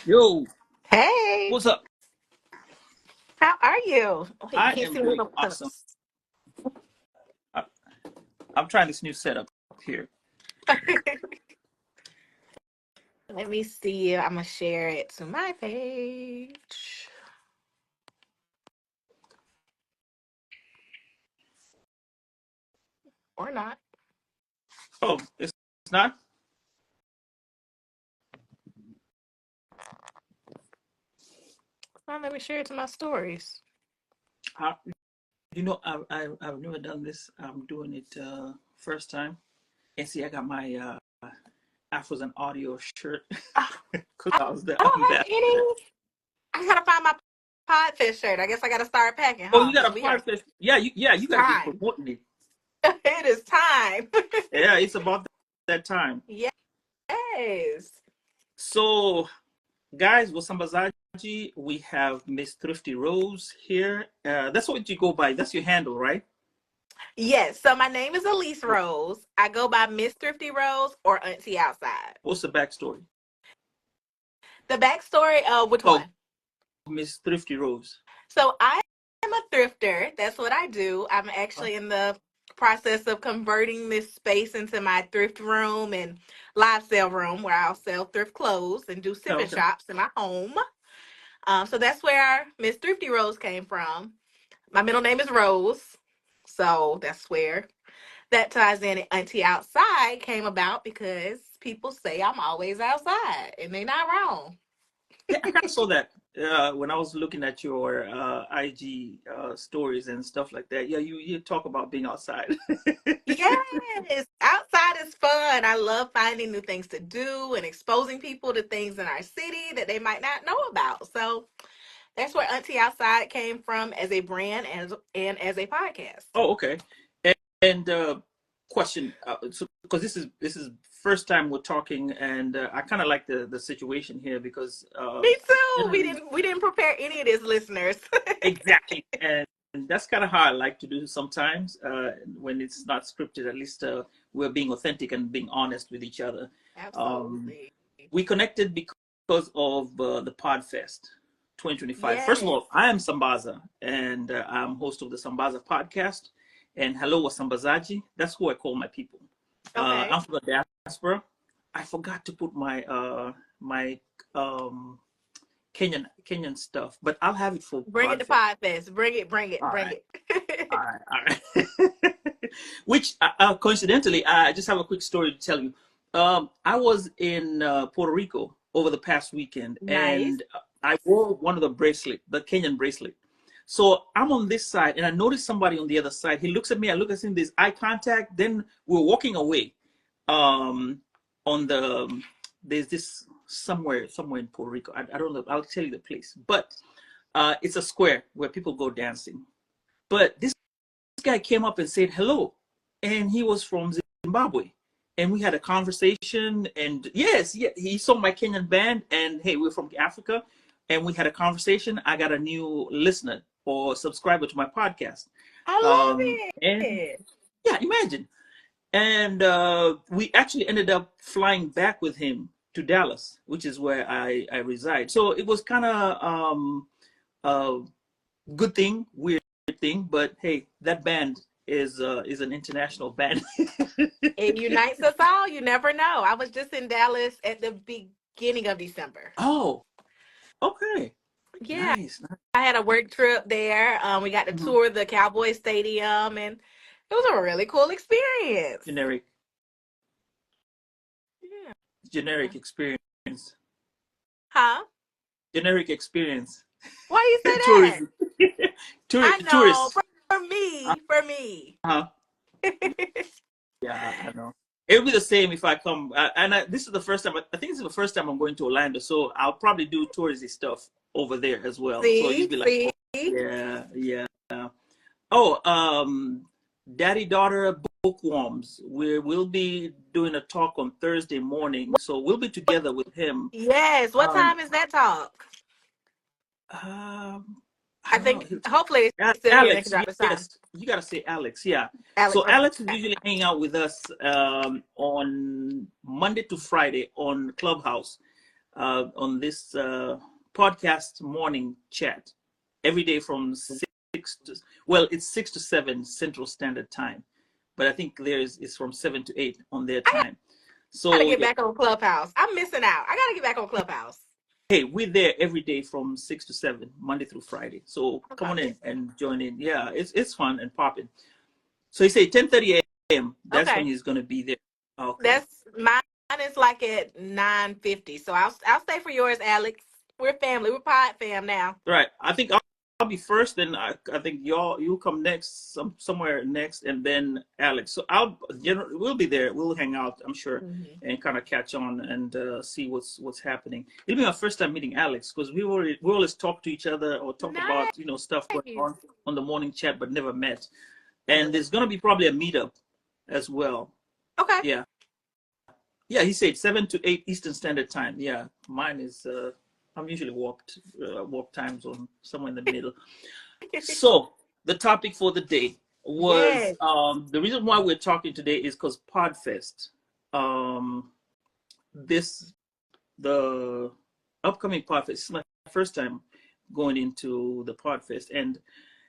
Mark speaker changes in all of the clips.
Speaker 1: Yo,
Speaker 2: Hey,
Speaker 1: what's up?
Speaker 2: how are you? Oh, you
Speaker 1: I
Speaker 2: can't
Speaker 1: am
Speaker 2: see me
Speaker 1: doing
Speaker 2: up
Speaker 1: awesome.
Speaker 2: close.
Speaker 1: I, I'm trying this new setup here.
Speaker 2: Let me see. I'm gonna share it to my page. Or not.
Speaker 1: Oh, it's not?
Speaker 2: Oh, let me share it to my stories.
Speaker 1: I, I've never done this. I'm doing it first time. And see, I got my Afros and Audio shirt
Speaker 2: Oh,
Speaker 1: because
Speaker 2: I,
Speaker 1: I was the
Speaker 2: I don't have
Speaker 1: ambassador.
Speaker 2: any. I gotta find my Podfest shirt. I guess I gotta start packing,
Speaker 1: Oh,
Speaker 2: huh?
Speaker 1: you got
Speaker 2: Because
Speaker 1: a
Speaker 2: we are.
Speaker 1: Podfest? Yeah, you
Speaker 2: It's
Speaker 1: got to be
Speaker 2: time.
Speaker 1: promoting it.
Speaker 2: It is time.
Speaker 1: Yeah, it's about that time.
Speaker 2: Yes.
Speaker 1: So, guys, with Sambaza, we have Miss Thrifty Rose here. That's what you go by. That's your handle, right?
Speaker 2: Yes. So my name is Alyce Rose. I go by Miss Thrifty Rose or Auntie Outside.
Speaker 1: What's the backstory?
Speaker 2: The backstory of which
Speaker 1: Oh,
Speaker 2: one?
Speaker 1: Miss Thrifty Rose.
Speaker 2: So I am a thrifter. That's what I do. I'm
Speaker 1: Huh?
Speaker 2: actually in the process of converting this space into my thrift room and live sale room where I'll sell thrift clothes and do
Speaker 1: Oh,
Speaker 2: sipping
Speaker 1: okay.
Speaker 2: shops in my home. So that's where Miss Thrifty Rose came from. My middle name is Rose. So that's where that ties in. Auntie Outside came about because people say I'm always outside and they're not wrong.
Speaker 1: Yeah, I kind of saw that when I was looking at your IG stories and stuff like that. Yeah, you talk about being outside.
Speaker 2: Yes, outside is fun. I love finding new things to do and exposing people to things in our city that they might not know about. So that's where Auntie Outside came from as a brand and as a podcast.
Speaker 1: Oh, okay. And question, so because this is first time we're talking, and I kind of like the situation here because
Speaker 2: Me too. We
Speaker 1: generally,
Speaker 2: didn't we didn't prepare any of this, listeners.
Speaker 1: exactly, and that's kind of how I like to do sometimes when it's not scripted. At least we're being authentic and being honest with each other. Um,
Speaker 2: Absolutely.
Speaker 1: we connected because of the Podfest 2025. First of
Speaker 2: Yes.
Speaker 1: all, I am Sambaza, and I'm host of the Sambaza Podcast. And hello, Wasambazaji. That's who I call my people.
Speaker 2: Okay.
Speaker 1: I'm from the diaspora. I forgot to put my um, Kenyan stuff, but I'll have it for
Speaker 2: Bring it to
Speaker 1: Podfest.
Speaker 2: Podfest. Bring it, bring it,
Speaker 1: All
Speaker 2: bring
Speaker 1: right, all
Speaker 2: it.
Speaker 1: right, all right. Which coincidentally, I just have a quick story to tell you. I was in Puerto Rico over the past weekend,
Speaker 2: Nice.
Speaker 1: and I wore one of the bracelet, the Kenyan bracelet. So I'm on this side, and I noticed somebody on the other side. He looks at me. I look at him. There's eye contact. Then we're walking away. Um, on the there's this somewhere in Puerto Rico. I don't know. I'll tell you the place, but it's a square where people go dancing. But this guy came up and said hello, and he was from Zimbabwe, and we had a conversation. And yes, yeah, he saw my Kenyan band, and hey, we're from Africa, and we had a conversation. I got a new listener or subscriber to my podcast,
Speaker 2: I love
Speaker 1: and
Speaker 2: it.
Speaker 1: yeah, imagine. And we actually ended up flying back with him to Dallas, which is where I reside. So it was kind of a good thing, weird thing, but hey, that band is an international band.
Speaker 2: It unites us all. You never know. I was just in Dallas at the beginning of December.
Speaker 1: Oh, okay,
Speaker 2: Yeah,
Speaker 1: nice.
Speaker 2: I had a work trip there. We got to
Speaker 1: Mhm.
Speaker 2: tour the Cowboy Stadium, and it was a really cool experience.
Speaker 1: Generic,
Speaker 2: Yeah.
Speaker 1: generic experience,
Speaker 2: Huh?
Speaker 1: generic experience.
Speaker 2: Why you say that?
Speaker 1: Tourism,
Speaker 2: I know.
Speaker 1: tourists.
Speaker 2: For me, for me.
Speaker 1: Uh-huh. Yeah, I know. It'll be the same if I come. This is the first time. I think this is the first time I'm going to Orlando, so I'll probably do touristy stuff over there as well. So you'll
Speaker 2: See,
Speaker 1: be like, oh,
Speaker 2: see.
Speaker 1: yeah, yeah. Oh, daddy daughter bookworms. We'll be doing a talk on Thursday morning, so we'll be together with him.
Speaker 2: Yes. What
Speaker 1: Um,
Speaker 2: time is that talk?
Speaker 1: I
Speaker 2: I
Speaker 1: don't know.
Speaker 2: think hopefully it's still here and they can
Speaker 1: Alex,
Speaker 2: drop the time.
Speaker 1: yes, you gotta say Alex. Yeah.
Speaker 2: Alex,
Speaker 1: So
Speaker 2: okay.
Speaker 1: Alex is usually hanging out with us on Monday to Friday on Clubhouse. on this podcast morning chat every day from it's 6 to 7 Central Standard Time, but I think theirs is from 7 to 8 on their time.
Speaker 2: I gotta
Speaker 1: So
Speaker 2: get
Speaker 1: yeah,
Speaker 2: back on Clubhouse. I'm missing out. I gotta get back on Clubhouse.
Speaker 1: hey, we're there every day from 6 to 7, Monday through Friday. So come on
Speaker 2: Okay.
Speaker 1: in and join in. Yeah, it's fun and popping. So he said 10:30 a.m. That's when
Speaker 2: Okay.
Speaker 1: he's gonna be there. Okay.
Speaker 2: That's mine is like at 9:50. So I'll stay for yours, Alex. We're family. We're pod fam now.
Speaker 1: Right. I think I'll be first, then I think you'll come next, somewhere next, and then Alex. So we'll be there. We'll hang out, I'm sure,
Speaker 2: Mm-hmm.
Speaker 1: and kind of catch on and see what's happening. It'll be my first time meeting Alex because we always talk to each other or talk
Speaker 2: Nice.
Speaker 1: about stuff going on the morning chat, but never met. And there's gonna be probably a meetup as well.
Speaker 2: Okay.
Speaker 1: Yeah. Yeah, he said 7 to 8 Eastern Standard Time. Yeah, mine is I'm usually warp time zone somewhere in the middle. So the topic for the day was
Speaker 2: Yes.
Speaker 1: the reason why we're talking today is because Podfest. The upcoming Podfest is my first time going into the Podfest, and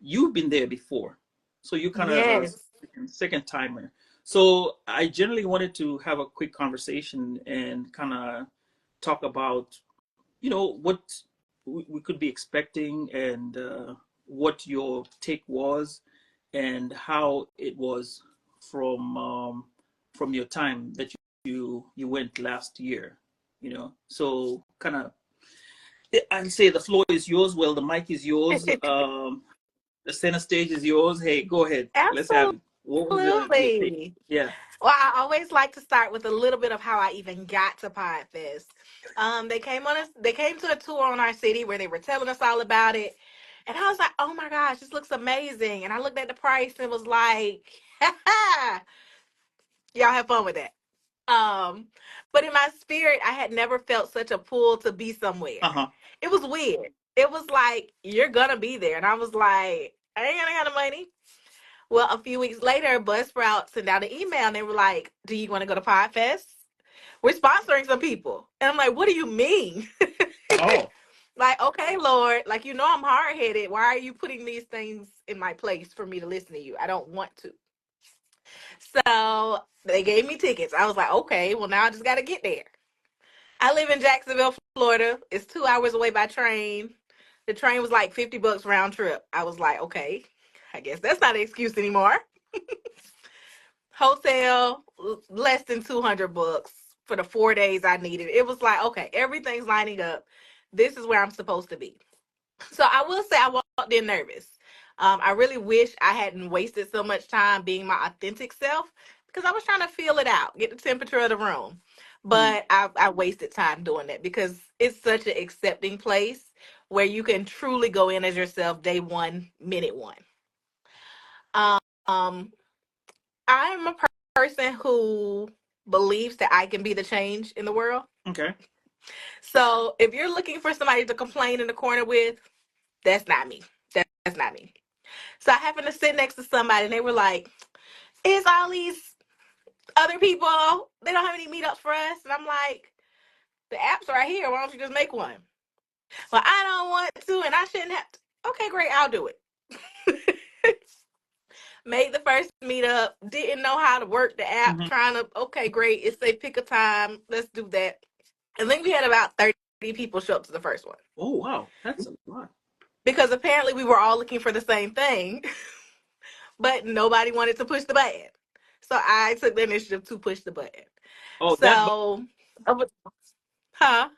Speaker 1: you've been there before, so you kind of
Speaker 2: Yes.
Speaker 1: second timer. So I generally wanted to have a quick conversation and kind of talk about what we could be expecting and what your take was and how it was from your time that you went last year. So kind of I'd say the floor is yours. Well, the mic is yours. The center stage is yours. Hey, go ahead. Let's have it. What was your take?
Speaker 2: Absolutely.
Speaker 1: Yeah.
Speaker 2: Well, I always like to start with a little bit of how I even got to Podfest. They came to a tour on our city where they were telling us all about it. And I was like, oh my gosh, this looks amazing. And I looked at the price and was like, y'all have fun with that. Um, but in my spirit, I had never felt such a pull to be somewhere.
Speaker 1: Uh-huh.
Speaker 2: It was weird. It was like, you're gonna be there. And I was like, I ain't gonna have the money. Well, a few weeks later, Buzzsprout sent out an email and they were like, do you want to go to Podfest? We're sponsoring some people. And I'm like, what do you mean?
Speaker 1: Oh.
Speaker 2: Like, okay, Lord, like, I'm hard headed. Why are you putting these things in my place for me to listen to you? I don't want to. So they gave me tickets. I was like, okay, well, now I just got to get there. I live in Jacksonville, Florida. It's 2 hours away by train. The train was like $50 round trip. I was like, okay, I guess that's not an excuse anymore. Hotel, less than $200 for the 4 days I needed. It was like, okay, everything's lining up. This is where I'm supposed to be. So I will say I walked in nervous. I really wish I hadn't wasted so much time being my authentic self because I was trying to feel it out, get the temperature of the room. But I wasted time doing that because it's such an accepting place where you can truly go in as yourself day one, minute one. Um, I'm a person who believes that I can be the change in the world.
Speaker 1: Okay.
Speaker 2: So if you're looking for somebody to complain in the corner with, that's not me. That's not me. So I happened to sit next to somebody and they were like, is all these other people, they don't have any meetups for us? And I'm like, the app's right here. Why don't you just make one? Well, I don't want to and I shouldn't have to. Okay, great. I'll do it. Made the first meetup. Didn't know how to work the app.
Speaker 1: Mm-hmm.
Speaker 2: Trying to, okay, great. It say pick a time. Let's do that. I think we had about 30 people show up to the first one.
Speaker 1: Oh, wow. That's a lot.
Speaker 2: Because apparently we were all looking for the same thing, but nobody wanted to push the button. So I took the initiative to push the button.
Speaker 1: Oh,
Speaker 2: So, huh?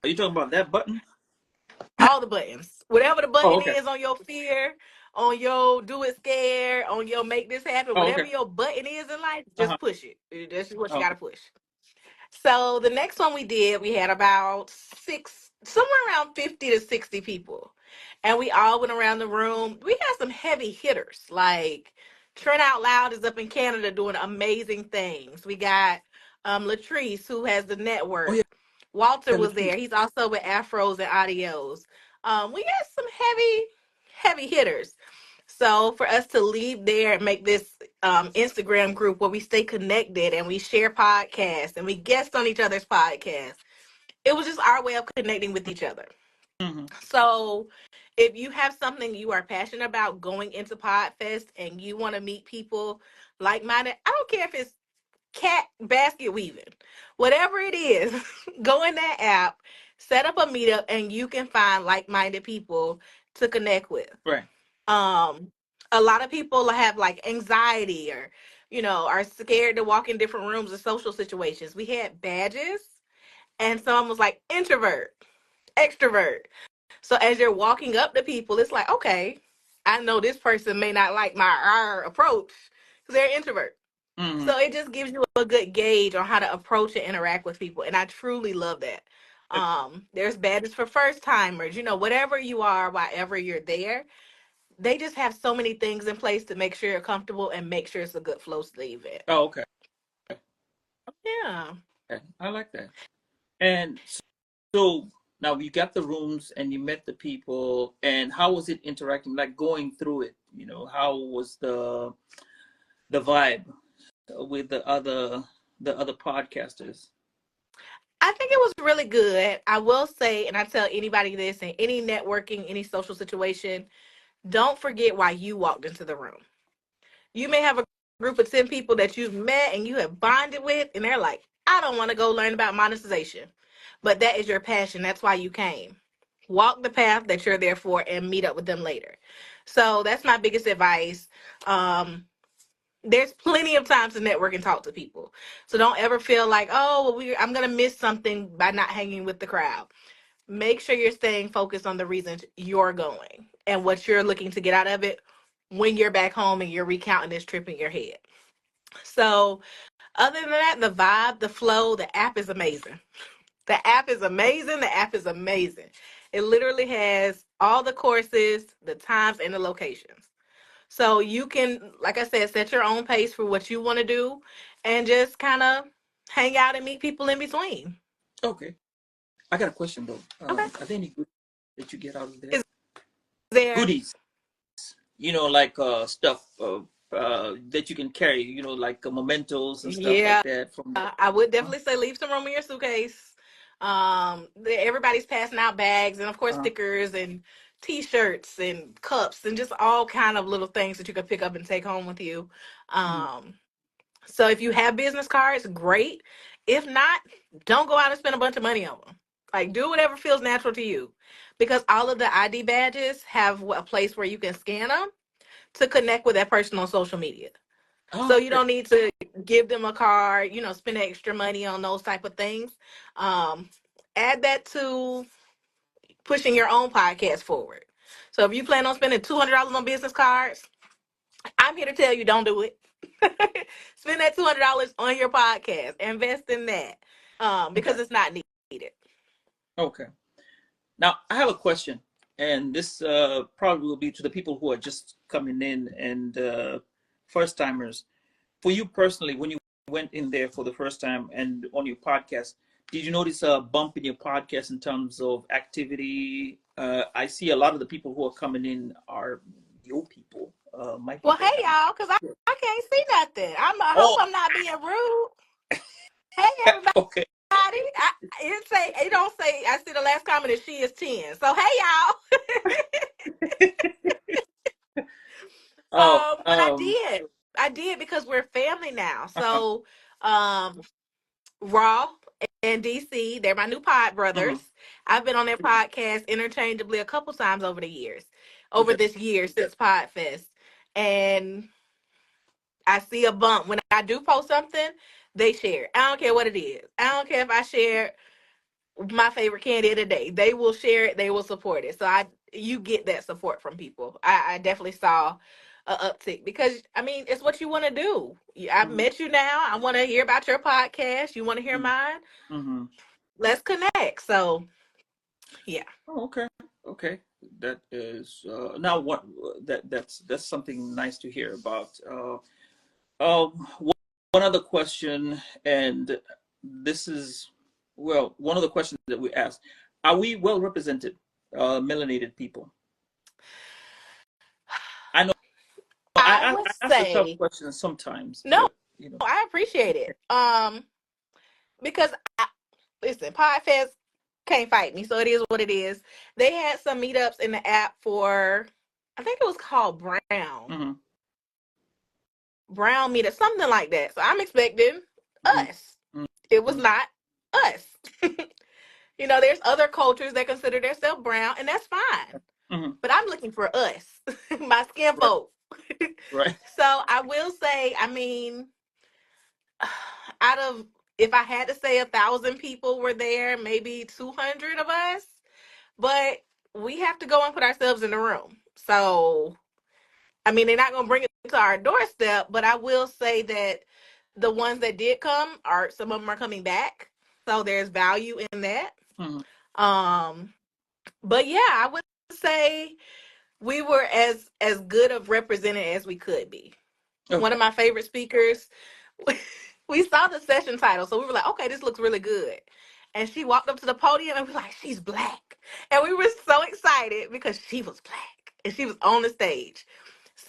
Speaker 1: are you talking about that button?
Speaker 2: All the buttons. Whatever the
Speaker 1: Oh,
Speaker 2: button
Speaker 1: okay.
Speaker 2: is on your fear, on your do it scared, on your make this happen,
Speaker 1: Oh,
Speaker 2: whatever
Speaker 1: okay.
Speaker 2: your button is in life,
Speaker 1: Uh-huh.
Speaker 2: just push it. That's just what you
Speaker 1: Oh,
Speaker 2: got to push. So the next one we did, we had about somewhere around 50 to 60 people. And we all went around the room. We had some heavy hitters. Like Trent Out Loud is up in Canada doing amazing things. We got Latrice, who has the
Speaker 1: oh yeah.
Speaker 2: network. Walter was
Speaker 1: Latrice.
Speaker 2: there. He's also with Afros and Audios. We got some heavy hitters. So for us to leave there and make this Instagram group where we stay connected and we share podcasts and we guest on each other's podcasts, it was just our way of connecting with each other.
Speaker 1: Mm-hmm.
Speaker 2: So if you have something you are passionate about going into Podfest and you want to meet people like minded, I don't care if it's cat basket weaving, whatever it is, go in that app, set up a meetup, and you can find like minded people to connect with.
Speaker 1: Right.
Speaker 2: Um, a lot of people have like anxiety or, are scared to walk in different rooms or social situations. We had badges, and someone was like introvert, extrovert. So as you're walking up to people, it's like, okay, I know this person may not like our approach because they're introvert.
Speaker 1: Mm-hmm.
Speaker 2: So it just gives you a good gauge on how to approach and interact with people. And I truly love that. There's badges for first timers, whatever you are, wherever you're there, they just have so many things in place to make sure you're comfortable and make sure it's a good flow to the event.
Speaker 1: Oh, okay.
Speaker 2: Yeah.
Speaker 1: Okay. I like that. And so now you got the rooms and you met the people, and how was it interacting? Like going through it, how was the vibe with the other podcasters?
Speaker 2: I think it was really good. I will say, and I tell anybody this in any networking, any social situation, don't forget why you walked into the room. You may have a group of 10 people that you've met and you have bonded with, and they're like, I don't want to go learn about monetization. But that is your passion. That's why you came. Walk the path that you're there for and meet up with them later. So that's my biggest advice. There's plenty of times to network and talk to people. So don't ever feel like, oh, well, I'm going to miss something by not hanging with the crowd. Make sure you're staying focused on the reasons you're going and what you're looking to get out of it when you're back home and you're recounting this trip in your head. So, other than that, the vibe, the flow, the app is amazing. The app is amazing. The app is amazing. It literally has all the courses, the times, and the locations. So you can, like I said, set your own pace for what you want to do and just kind of hang out and meet people in between.
Speaker 1: Okay. I got a question though.
Speaker 2: Okay.
Speaker 1: Are there any goodies that you get out of there?
Speaker 2: Is there?
Speaker 1: Goodies, like stuff that you can carry, like mementos and stuff like
Speaker 2: Yeah,
Speaker 1: that from the.
Speaker 2: I would
Speaker 1: Uh,
Speaker 2: definitely say leave some room in your suitcase. Everybody's passing out bags and of course
Speaker 1: uh,
Speaker 2: stickers and T-shirts and cups and just all kind of little things that you can pick up and take home with you.
Speaker 1: mm.
Speaker 2: Um, so if you have business cards, great. If not, don't go out and spend a bunch of money on them. Like do whatever feels natural to you, because all of the ID badges have a place where you can scan them to connect with that person on social media. So
Speaker 1: Oh,
Speaker 2: you
Speaker 1: okay.
Speaker 2: don't need to give them a card, spend extra money on those type of things. Um, Add that to pushing your own podcast forward. So if you plan on spending $200 on business cards, I'm here to tell you don't do it. Spend that $200 on your podcast. Invest in that
Speaker 1: Okay.
Speaker 2: because it's not needed.
Speaker 1: Okay. Now I have a question, and this probably will be to the people who are just coming in and first timers. For you personally, when you went in there for the first time and on your podcast, did you notice a bump in your podcast in terms of activity? I see a lot of the people who are coming in are your people, my
Speaker 2: Well,
Speaker 1: people.
Speaker 2: hey y'all, because I can't see nothing. I hope
Speaker 1: Oh,
Speaker 2: I'm not being rude. Hey everybody.
Speaker 1: okay.
Speaker 2: It don't say. I see the last comment is she is 10. So hey y'all.
Speaker 1: Oh,
Speaker 2: But I did because we're family now.
Speaker 1: uh-huh.
Speaker 2: So Raw and DC, they're my new pod brothers.
Speaker 1: Mhm.
Speaker 2: I've been on their podcast interchangeably a couple times over the years, over
Speaker 1: Okay.
Speaker 2: this year since Podfest. And I see a bump when I do post something, they share. I don't care what it is. I don't care if I share my favorite candy of the day. They will share it. They will support it. So you get that support from people. I definitely saw a uptick because I mean it's what you want to do. I've
Speaker 1: Mhm.
Speaker 2: met you now. I want to hear about your podcast. You want to hear
Speaker 1: Mhm.
Speaker 2: mine?
Speaker 1: Mhm.
Speaker 2: Let's connect. So yeah.
Speaker 1: Oh, okay. Okay. That is now what that's something nice to hear about. One other question, and this is, well, one of the questions that we asked: are we well represented, melanated people? I know
Speaker 2: I
Speaker 1: I
Speaker 2: would
Speaker 1: ask a tough
Speaker 2: say
Speaker 1: question sometimes,
Speaker 2: no.
Speaker 1: but
Speaker 2: I appreciate it. Because listen, Podfest. can't fight me, so it is what it is. They had some meetups in the app for, I think it was called
Speaker 1: Mm-hmm.
Speaker 2: Brown meetup, something like that. So I'm expecting
Speaker 1: Mm-hmm.
Speaker 2: us. It was not us. There's other cultures that consider themselves brown, and that's fine.
Speaker 1: Mm-hmm.
Speaker 2: But I'm looking for us, my skin
Speaker 1: Right.
Speaker 2: folk.
Speaker 1: Right.
Speaker 2: So I will say, I mean, out of, if I had to say 1,000 people were there, maybe 200 of us, but we have to go and put ourselves in the room. So, I mean, they're not going to bring it to our doorstep, but I will say that the ones that did come some of them are coming back. So there's value in that.
Speaker 1: Mm-hmm.
Speaker 2: Um, but yeah, I would say we were as good of represented as we could be. One
Speaker 1: Okay.
Speaker 2: of my favorite speakers, we saw the session title, so we were like, okay, this looks really good. And she walked up to the podium and we were like, she's black. And we were so excited because she was black and she was on the stage.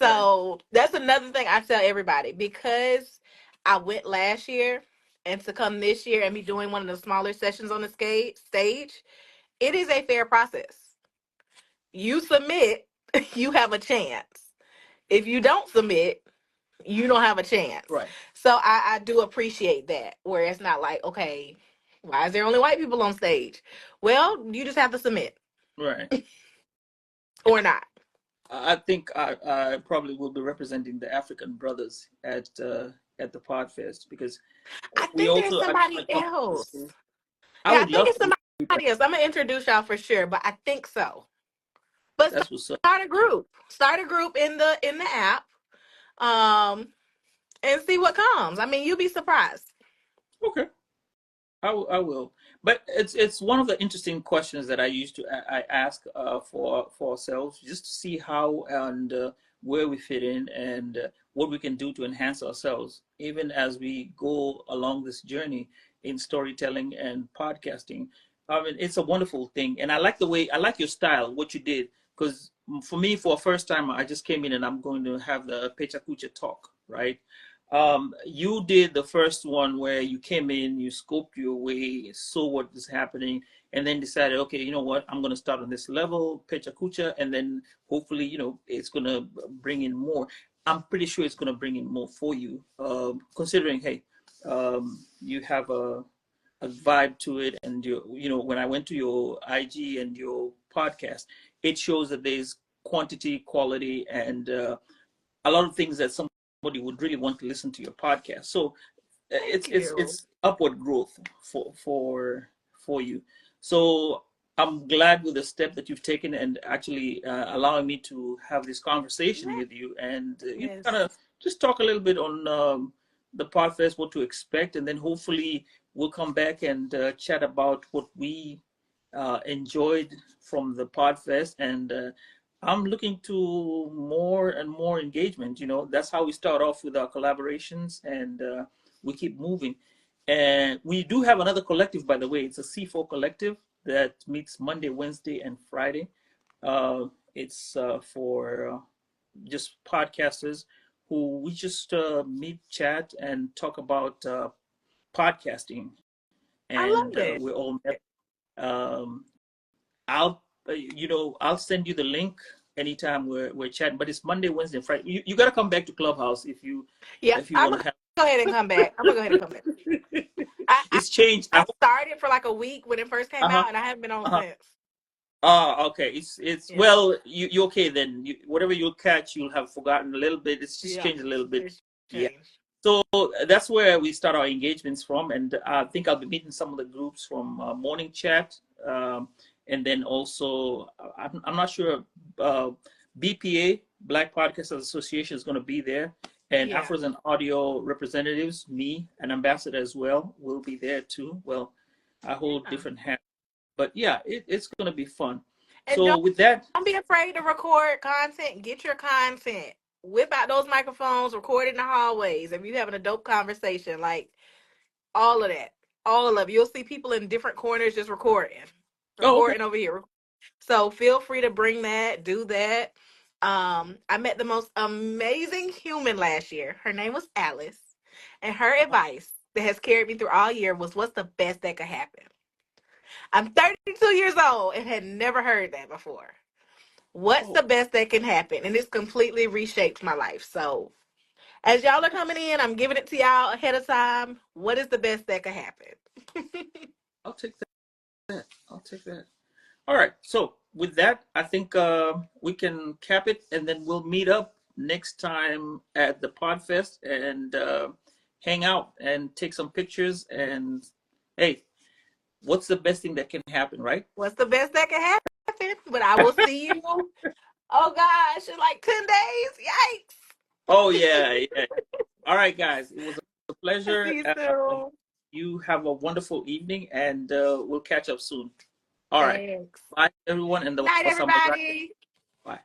Speaker 1: Right.
Speaker 2: So that's another thing I tell everybody, because I went last year and to come this year and be doing one of the smaller sessions on the stage, it is a fair process. You submit, you have a chance. If you don't submit, you don't have a chance.
Speaker 1: Right.
Speaker 2: So I do appreciate that, where it's not like, okay, why is there only white people on stage? Well, you just have to submit
Speaker 1: Right.
Speaker 2: or not.
Speaker 1: I think I probably will be representing the African brothers at the Podfest because
Speaker 2: I
Speaker 1: we
Speaker 2: think there's
Speaker 1: also
Speaker 2: somebody
Speaker 1: acknowledge some of this.
Speaker 2: else.
Speaker 1: I
Speaker 2: Yeah, I
Speaker 1: would
Speaker 2: think
Speaker 1: love
Speaker 2: it's
Speaker 1: to be there.
Speaker 2: somebody else. I'm gonna introduce y'all for sure, but I think so. But
Speaker 1: That's what's up.
Speaker 2: start a group. Start a group in the app. Um, and see what comes. I mean, you'll be surprised.
Speaker 1: Okay. I will, but it's one of the interesting questions that I used to I ask for ourselves just to see how and where we fit in and what we can do to enhance ourselves, even as we go along this journey in storytelling and podcasting. I mean, it's a wonderful thing, and I like your style, what you did, because for me, for a first time, I just came in and I'm going to have the Pecha Kucha talk, right? You did the first one where you came in, you scoped your way, saw what is happening, and then decided, okay, you know what, I'm going to start on this level, Pecha Kucha, and then hopefully, it's going to bring in more. I'm pretty sure it's going to bring in more for you, considering, hey, you have a vibe to it, and when I went to your IG and your podcast, it shows that there's quantity, quality, and a lot of things that somebody would really want to listen to your podcast. So
Speaker 2: Thank you.
Speaker 1: it's upward growth for you. So I'm glad with the step that you've taken and actually allowing me to have this conversation with you and kind
Speaker 2: Yes.
Speaker 1: of just talk a little bit on the podcast, what to expect, and then hopefully we'll come back and chat about what we enjoyed from the Podfest and I'm looking to more and more engagement. That's how we start off with our collaborations, and we keep moving. And we do have another collective, by the way. It's a C4 collective that meets Monday, Wednesday, and Friday. It's for just podcasters who we just meet, chat, and talk about podcasting.
Speaker 2: I
Speaker 1: And
Speaker 2: love it.
Speaker 1: we're all met. Um, I'll send you the link anytime we're chatting. But it's Monday, Wednesday, Friday. You got to come back to Clubhouse
Speaker 2: Yeah,
Speaker 1: if you
Speaker 2: I'm
Speaker 1: want
Speaker 2: gonna
Speaker 1: to have.
Speaker 2: go ahead and come back. I'm gonna go ahead and come back. I,
Speaker 1: It's changed. I
Speaker 2: I
Speaker 1: hope.
Speaker 2: started for like a week when it first came
Speaker 1: Uh-huh.
Speaker 2: out, and I haven't been on
Speaker 1: Uh-huh.
Speaker 2: since.
Speaker 1: Okay. It's
Speaker 2: Yeah,
Speaker 1: well, you okay then. Whatever you'll catch, you'll have forgotten a little bit. It's just
Speaker 2: yeah,
Speaker 1: changed a little bit.
Speaker 2: it's
Speaker 1: Yeah.
Speaker 2: changed.
Speaker 1: So that's where we start our engagements from, and I think I'll be meeting some of the groups from Morning Chat, and then also I'm not sure BPA Black Podcasters Association is going to be there, and
Speaker 2: Yeah,
Speaker 1: Afros and Audio representatives, me, an ambassador as well, will be there too. Well, I hold
Speaker 2: yeah.
Speaker 1: different hats, but yeah, it's going to be fun.
Speaker 2: And
Speaker 1: So with that,
Speaker 2: don't be afraid to record content. Get your content. Whip out those microphones. Record in the hallways. If you having a dope conversation, like all of that, all of it. You'll see people in different corners just
Speaker 1: oh okay,
Speaker 2: recording over here. So feel free to bring that, do that. I met the most amazing human last year. Her name was Alyce, and her advice that has carried me through all year was, "What's the best that could happen?" I'm 32 years old and had never heard that before. What's
Speaker 1: Oh,
Speaker 2: the best that can happen? And it's completely reshaped my life. So as y'all are coming in, I'm giving it to y'all ahead of time. What is the best that could happen?
Speaker 1: I'll take that. I'll take that. All right. So with that, I think we can cap it, and then we'll meet up next time at the Podfest and hang out and take some pictures. And hey, what's the best thing that can happen, right?
Speaker 2: What's the best that can happen? But I will see you. Oh gosh, in like 10 days.
Speaker 1: Oh
Speaker 2: Yikes.
Speaker 1: yeah, yeah. All right, guys. It was a
Speaker 2: I'll
Speaker 1: pleasure.
Speaker 2: see you soon.
Speaker 1: You have a wonderful evening, and we'll catch up soon. All right.
Speaker 2: Thanks.
Speaker 1: Bye, everyone, and the
Speaker 2: Night,
Speaker 1: Sambaza.
Speaker 2: everybody.
Speaker 1: Bye.